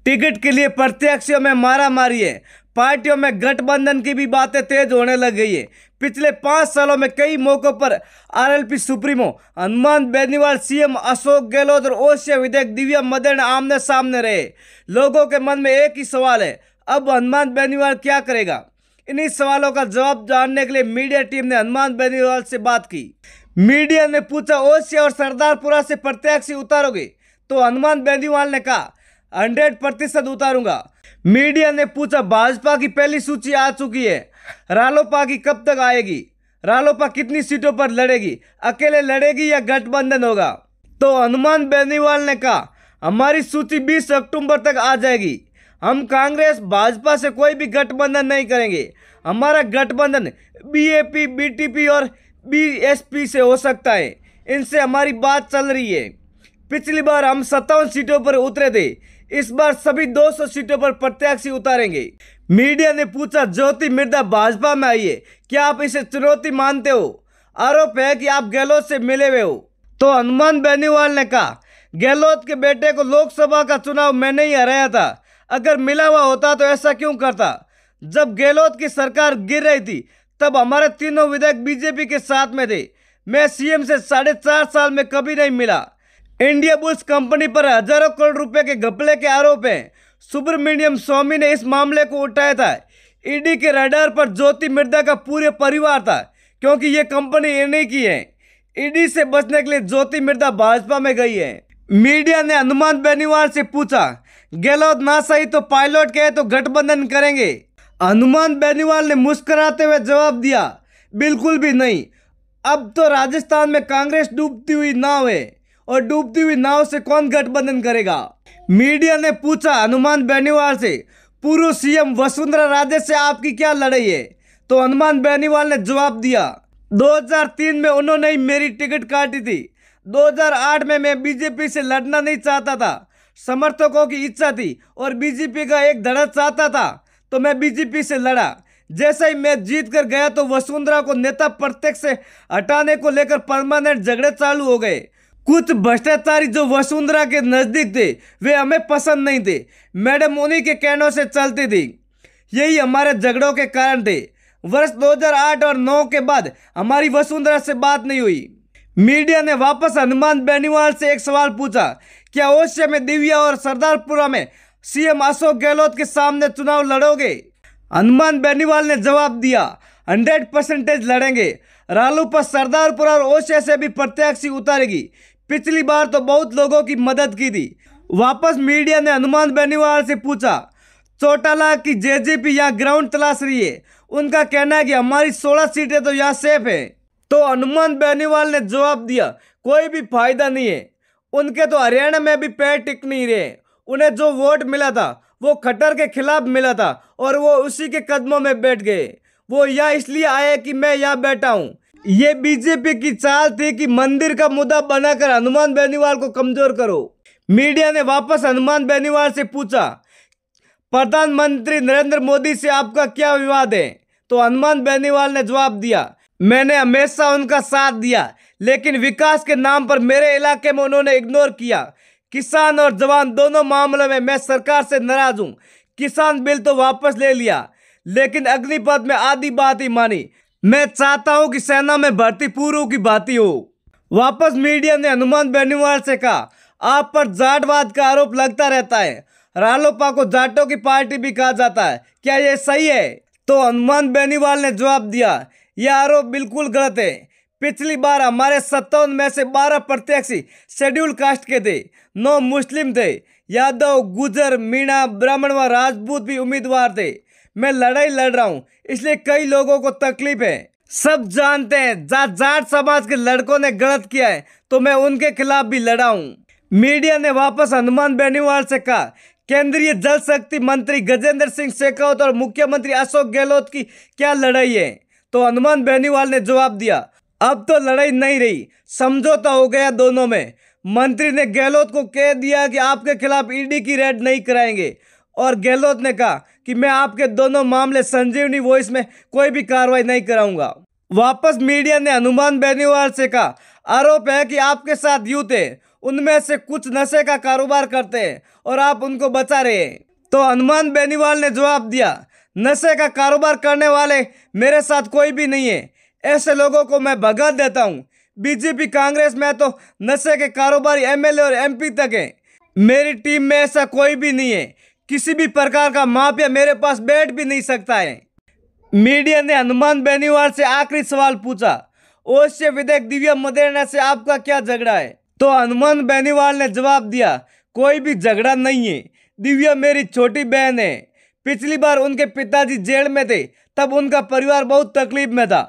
Ticket के लिए प्रत्याशियों में मारामारी है। पार्टियों में गठबंधन की भी बातें तेज होने लग गई है। पिछले 5 सालों में कई मौकों पर RLP supremo Hanuman Beniwal, CM Ashok Gehlot और ओसिया विधायक दिव्या मदेन आमने सामने रहे। लोगों के मन में एक ही सवाल है, अब हनुमान बेनीवाल क्या करेगा? इन्हीं सवालों का जवाब जानने के लिए मीडिया टीम ने हनुमान बेनीवाल से बात की। मीडिया ने पूछा, ओसिया और सरदारपुरा से प्रत्याशी उतारोगे? तो हनुमान बेनीवाल ने कहा 100% उतारूंगा। मीडिया ने पूछा, भाजपा की पहली सूची आ चुकी है, रालोपा की कब तक आएगी? रालोपा कितनी सीटों पर लड़ेगी? अकेले लड़ेगी या गठबंधन होगा? तो हनुमान बेनीवाल ने कहा, हमारी सूची 20 अक्टूबर तक आ जाएगी। हम कांग्रेस भाजपा से कोई भी गठबंधन नहीं करेंगे। हमारा गठबंधन बीएपी, बीटीपी और बीएसपी से हो सकता है। इनसे हमारी बात चल रही है। पिछली बार हम 57 सीटों पर उतरे थे, इस बार सभी 200 सीटों पर प्रत्याशी उतारेंगे। मीडिया ने पूछा, ज्योति मिर्धा भाजपा में आई है, क्या आप इसे चुनौती मानते हो? आरोप है कि आप गहलोत से मिले हुए हो। तो हनुमान बेनीवाल ने कहा, गहलोत के बेटे को लोकसभा का चुनाव मैंने ही हराया था। अगर मिला हुआ होता तो ऐसा क्यों करता? जब गहलोत की सरकार गिर रही थी तब हमारे तीनों विधायक बीजेपी के साथ में थे। मैं सीएम से 4.5 साल में कभी नहीं मिला। इंडिया बुल्स कंपनी पर हजारों करोड़ रुपए के घपले के आरोप हैं। सुब्रमण्यम स्वामी ने इस मामले को उठाया था। ईडी के रडार पर ज्योति मिर्धा का पूरे परिवार था, क्योंकि ये कंपनी इन्हीं की है। ईडी से बचने के लिए ज्योति मिर्धा भाजपा में गई है। मीडिया ने हनुमान बेनीवाल से पूछा, गहलोत ना सही तो पायलट कहे तो गठबंधन करेंगे? हनुमान बेनीवाल ने मुस्कुराते हुए जवाब दिया, बिल्कुल भी नहीं। अब तो राजस्थान में कांग्रेस डूबती हुई नाव है और डूबती हुई नाव से कौन गठबंधन करेगा? मीडिया ने पूछा हनुमान बेनीवाल से, पूर्व सीएम वसुंधरा राजे से आपकी क्या लड़ाई है? तो हनुमान बेनीवाल ने जवाब दिया, 2003 में उन्होंने ही मेरी टिकट काटी थी। 2008 में मैं बीजेपी से लड़ना नहीं चाहता था। समर्थकों की इच्छा थी और बीजेपी का एक धड़ा चाहता था, तो मैं बीजेपी से लड़ा। जैसे ही मैं जीत कर गया तो वसुंधरा को नेता प्रत्यक्ष से हटाने को लेकर परमानेंट झगड़े चालू हो गए। कुछ भ्रष्टाचारी जो वसुंधरा के नजदीक थे वे हमें पसंद नहीं थे। मैडम उन्हीं के कहनों से चलती थी। यही हमारे झगड़ों के कारण थे। वर्ष 2008 और 2009 के बाद हमारी वसुंधरा से बात नहीं हुई। मीडिया ने वापस हनुमान बेनीवाल से एक सवाल पूछा, क्या ओसिया में दिव्या और सरदारपुरा में सीएम अशोक गहलोत के सामने चुनाव लड़ोगे? हनुमान बेनीवाल ने जवाब दिया, 100% लड़ेंगे। रालोपा सरदारपुरा और ओसिया से भी प्रत्याशी उतारेगी। पिछली बार तो बहुत लोगों की मदद की थी। वापस मीडिया ने हनुमान बेनीवाल से पूछा, चौटाला की जेजेपी यहाँ ग्राउंड तलाश रही है। उनका कहना है कि हमारी 16 सीटें तो यहाँ सेफ है। तो हनुमान बेनीवाल ने जवाब दिया, कोई भी फायदा नहीं है। उनके तो हरियाणा में भी पैर टिक नहीं रहे। उन्हें जो वोट मिला था वो खट्टर के खिलाफ मिला था और वो उसी के कदमों में बैठ गए। वो यहाँ इसलिए आए कि मैं यहाँ बैठा हूँ। ये बीजेपी की चाल थी कि मंदिर का मुद्दा बनाकर हनुमान बेनीवाल को कमजोर करो। मीडिया ने वापस हनुमान बेनीवाल से पूछा, प्रधानमंत्री नरेंद्र मोदी से आपका क्या विवाद है? तो हनुमान बेनीवाल ने जवाब दिया, मैंने हमेशा उनका साथ दिया, लेकिन विकास के नाम पर मेरे इलाके में उन्होंने इग्नोर किया। किसान और जवान दोनों मामलों में मैं सरकार से नाराज हूं। किसान बिल तो वापस ले लिया, लेकिन अग्निपथ में आधी बात ही मानी। मैं चाहता हूं कि सेना में भर्ती पूर्व की भांति हो। वापस मीडिया ने हनुमान बेनीवाल से कहा, आप पर जाटवाद का आरोप लगता रहता है। रालोपा को जाटों की पार्टी भी कहा जाता है, क्या यह सही है? तो हनुमान बेनीवाल ने जवाब दिया, यह आरोप बिल्कुल गलत है। पिछली बार हमारे 57 में से 12 प्रत्याशी शेड्यूल कास्ट के थे, 9 मुस्लिम थे। यादव, गुजर, मीणा, ब्राह्मण व राजपूत भी उम्मीदवार थे। मैं लड़ाई लड़ रहा हूं, इसलिए कई लोगों को तकलीफ है। सब जानते हैं जाट समाज के लड़कों ने गलत किया है, तो मैं उनके खिलाफ भी लड़ा हूं। मीडिया ने वापस हनुमान बेनीवाल से कहा, केंद्रीय जल शक्ति मंत्री गजेंद्र सिंह शेखावत और मुख्यमंत्री अशोक गहलोत की क्या लड़ाई है? तो हनुमान बेनीवाल ने जवाब दिया, अब तो लड़ाई नहीं रही, समझौता हो गया दोनों में। मंत्री ने गहलोत को कह दिया कि आपके खिलाफ ईडी की रेड नहीं कराएंगे और गहलोत ने कहा कि मैं आपके दोनों मामले संजीवनी वॉइस में कोई भी कार्रवाई नहीं कराऊंगा। वापस मीडिया ने हनुमान बेनीवाल से कहा, आरोप है कि आपके साथ यूथ है, उनमें से कुछ नशे का कारोबार करते हैं और आप उनको बचा रहे हैं। तो हनुमान बेनीवाल ने जवाब दिया, नशे का कारोबार करने वाले मेरे साथ कोई भी नहीं है, ऐसे लोगों को मैं भगा देता हूँ। बीजेपी कांग्रेस में तो नशे के कारोबारी एमएलए और एमपी तक हैं। मेरी टीम में ऐसा कोई भी नहीं है, किसी भी प्रकार का माफिया मेरे पास बैठ भी नहीं सकता है। मीडिया ने हनुमान बेनीवाल से आखिरी सवाल पूछा, ओवैसी विधायक दिव्या मदेरणा से आपका क्या झगड़ा है? तो हनुमान बेनीवाल ने जवाब दिया, कोई भी झगड़ा नहीं है, दिव्या मेरी छोटी बहन है। पिछली बार उनके पिताजी जेल में थे, तब उनका परिवार बहुत तकलीफ में था,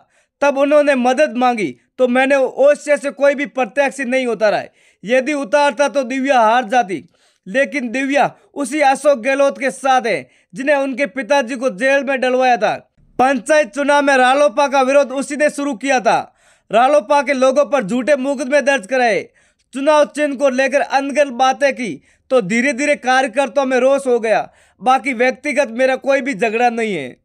तब उन्होंने मदद मांगी तो मैंने ओवैसी से कोई भी प्रत्याशी नहीं उतारा है। यदि उतारता तो दिव्या हार जाती, लेकिन दिव्या उसी अशोक गहलोत के साथ है जिन्हें उनके पिताजी को जेल में डलवाया था। पंचायत चुनाव में रालोपा का विरोध उसी ने शुरू किया था। रालोपा के लोगों पर झूठे मुकदमे दर्ज कराए, चुनाव चिन्ह को लेकर अनगढ़ बातें की, तो धीरे धीरे कार्यकर्ताओं में रोष हो गया। बाकी व्यक्तिगत मेरा कोई भी झगड़ा नहीं है।